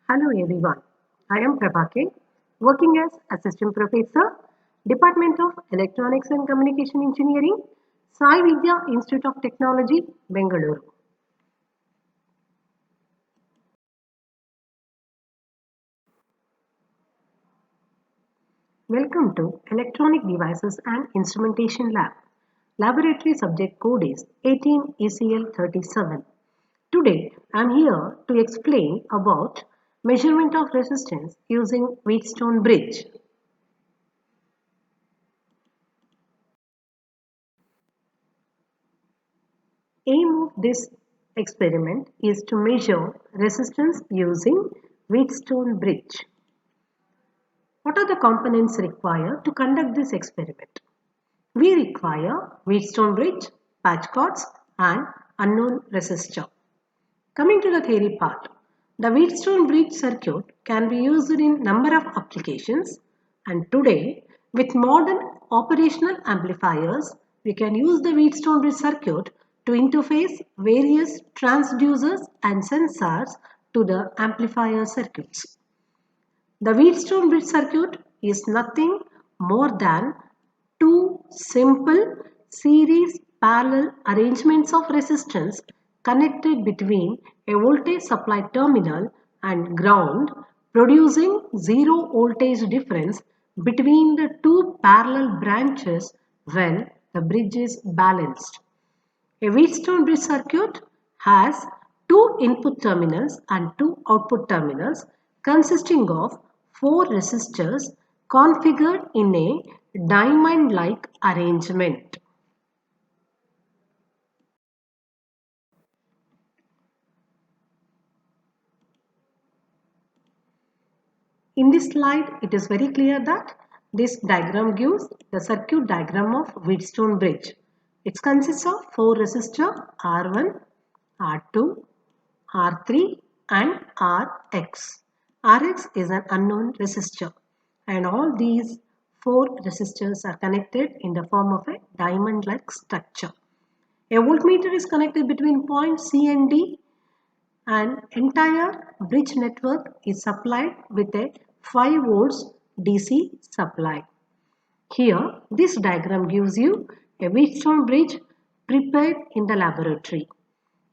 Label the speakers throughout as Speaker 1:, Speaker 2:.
Speaker 1: Hello everyone. I am Prabhake, working as Assistant Professor, Department of Electronics and Communication Engineering, Sai Vidya Institute of Technology, Bengaluru. Welcome to Electronic Devices and Instrumentation Lab. Laboratory subject code is 18 ECL37. Today, I am here to explain about measurement of resistance using Wheatstone bridge. Aim of this experiment is to measure resistance using Wheatstone bridge. What are the components required to conduct this experiment? We require Wheatstone bridge, patch cords and unknown resistor. Coming to the theory part, the Wheatstone bridge circuit can be used in number of applications, and today with modern operational amplifiers we can use the Wheatstone bridge circuit to interface various transducers and sensors to the amplifier circuits. The Wheatstone bridge circuit is nothing more than two simple series parallel arrangements of resistance connected between a voltage supply terminal and ground, producing zero voltage difference between the two parallel branches when the bridge is balanced. A Wheatstone bridge circuit has two input terminals and two output terminals consisting of four resistors configured in a diamond-like arrangement. In this slide, it is very clear that this diagram gives the circuit diagram of Wheatstone bridge. It consists of four resistors R1, R2, R3 and Rx. Rx is an unknown resistor and all these four resistors are connected in the form of a diamond-like structure. A voltmeter is connected between point C and D and entire bridge network is supplied with a 5 volts DC supply. Here, this diagram gives you a Wheatstone bridge prepared in the laboratory.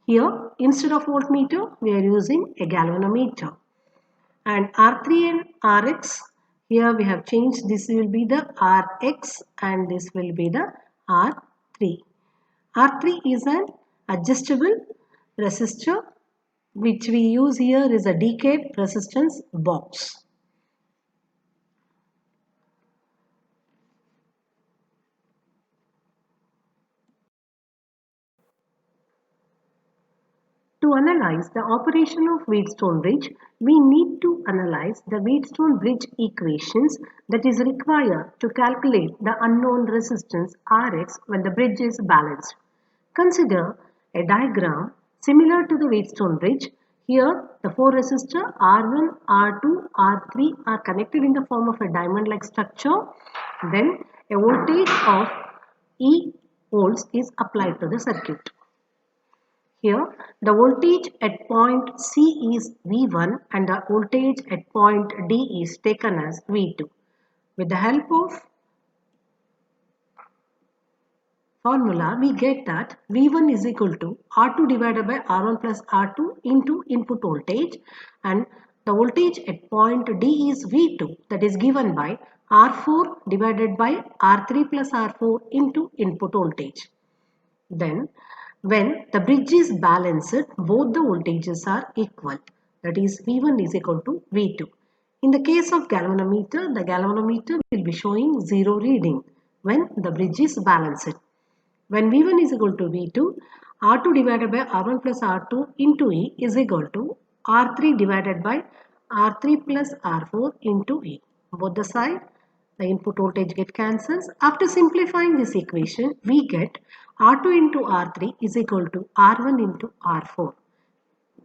Speaker 1: Here, instead of voltmeter, we are using a galvanometer. And R3 and Rx, here we have changed, this will be the Rx and this will be the R3. R3 is an adjustable resistor which we use here is a decade resistance box. To analyze the operation of Wheatstone bridge, we need to analyze the Wheatstone bridge equations that is required to calculate the unknown resistance Rx when the bridge is balanced. Consider a diagram similar to the Wheatstone bridge. Here, the four resistors R1, R2, R3 are connected in the form of a diamond-like structure. Then, a voltage of E volts is applied to the circuit. Here, the voltage at point C is V1 and the voltage at point D is taken as V2. With the help of formula, we get that V1 is equal to R2 divided by R1 plus R2 into input voltage, and the voltage at point D is V2, that is given by R4 divided by R3 plus R4 into input voltage. Then, when the bridge is balanced, both the voltages are equal. That is V1 is equal to V2. In the case of galvanometer, the galvanometer will be showing zero reading when the bridge is balanced. When V1 is equal to V2, R2 divided by R1 plus R2 into E is equal to R3 divided by R3 plus R4 into E. Both the side, the input voltage get cancels. After simplifying this equation, we get R2 into R3 is equal to R1 into R4,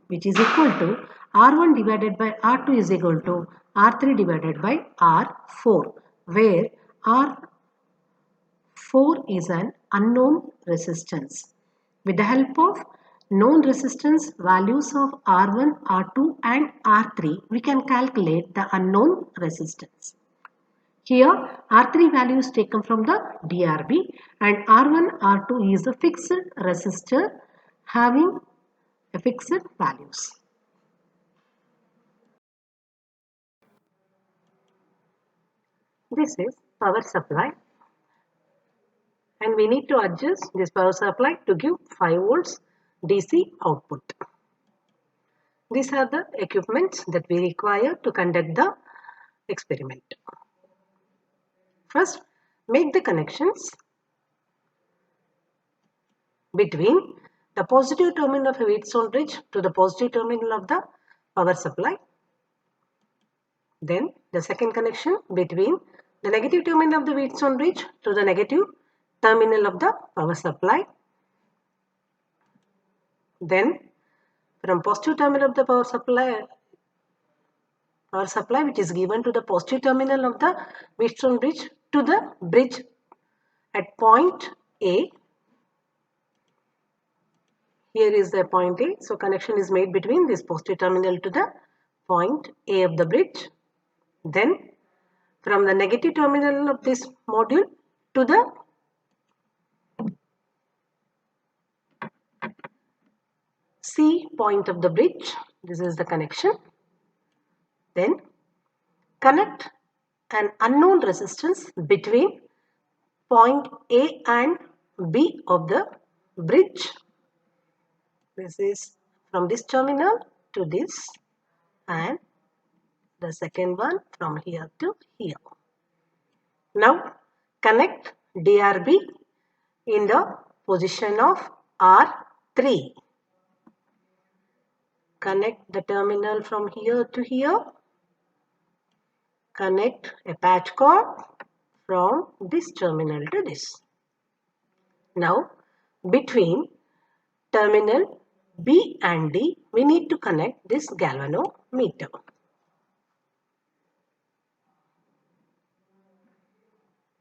Speaker 1: which is equal to R1 divided by R2 is equal to R3 divided by R4, where R4 is an unknown resistance. With the help of known resistance values of R1, R2 and R3, we can calculate the unknown resistance. Here R3 value is taken from the DRB and R1, R2 is a fixed resistor having a fixed values. This is power supply and we need to adjust this power supply to give 5 volts DC output. These are the equipments that we require to conduct the experiment. First, make the connections between the positive terminal of a Wheatstone bridge to the positive terminal of the power supply. Then the second connection between the negative terminal of the Wheatstone bridge to the negative terminal of the power supply. Then from positive terminal of the power supply which is given to the positive terminal of the Wheatstone bridge to the bridge at point A. Here is the point A. So connection is made between this positive terminal to the point A of the bridge. Then from the negative terminal of this module to the C point of the bridge. This is the connection. Then connect an unknown resistance between point A and B of the bridge. This is from this terminal to this and the second one from here to here. Now connect DRB in the position of R3. Connect the terminal from here to here. Connect a patch cord from this terminal to this. Now between terminal B and D, we need to connect this galvanometer.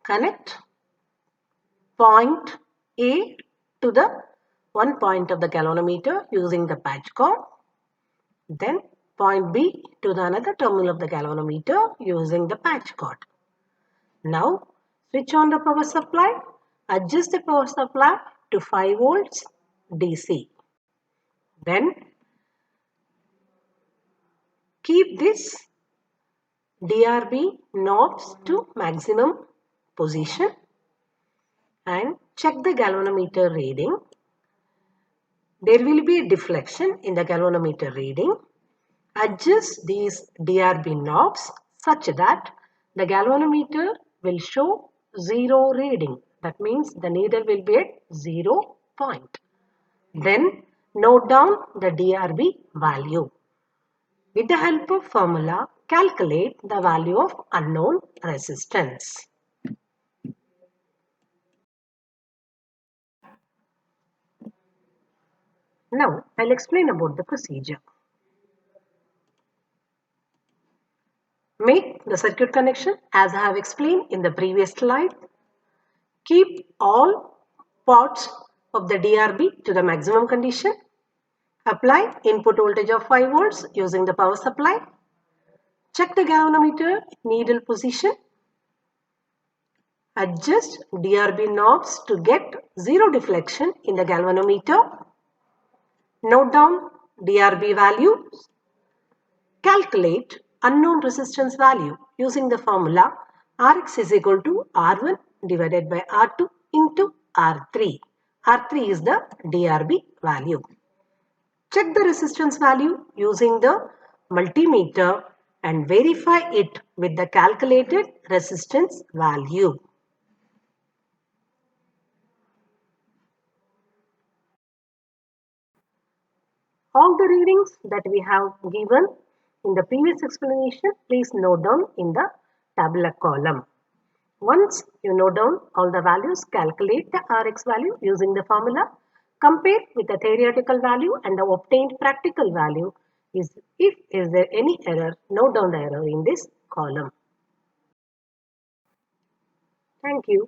Speaker 1: Connect point A to the one point of the galvanometer using the patch cord. Then point B to the another terminal of the galvanometer using the patch cord. Now switch on the power supply. Adjust the power supply to 5 volts DC. Then keep this DRB knobs to maximum position and check the galvanometer reading. There will be a deflection in the galvanometer reading. Adjust these DRB knobs such that the galvanometer will show 0 reading. That means the needle will be at 0 point. Then note down the DRB value. With the help of formula, calculate the value of unknown resistance. Now, I'll explain about the procedure. Make the circuit connection as I have explained in the previous slide. Keep all ports of the DRB to the maximum condition. Apply input voltage of 5 volts using the power supply. Check the galvanometer needle position. Adjust DRB knobs to get 0 deflection in the galvanometer. Note down DRB values. Calculate unknown resistance value using the formula Rx is equal to R1 divided by R2 into R3. R3 is the DRB value. Check the resistance value using the multimeter and verify it with the calculated resistance value. All the readings that we have given in the previous explanation, please note down in the tabular column. Once you note down all the values, calculate the Rx value using the formula. Compare with the theoretical value and the obtained practical value. Is there any error, note down the error in this column. Thank you.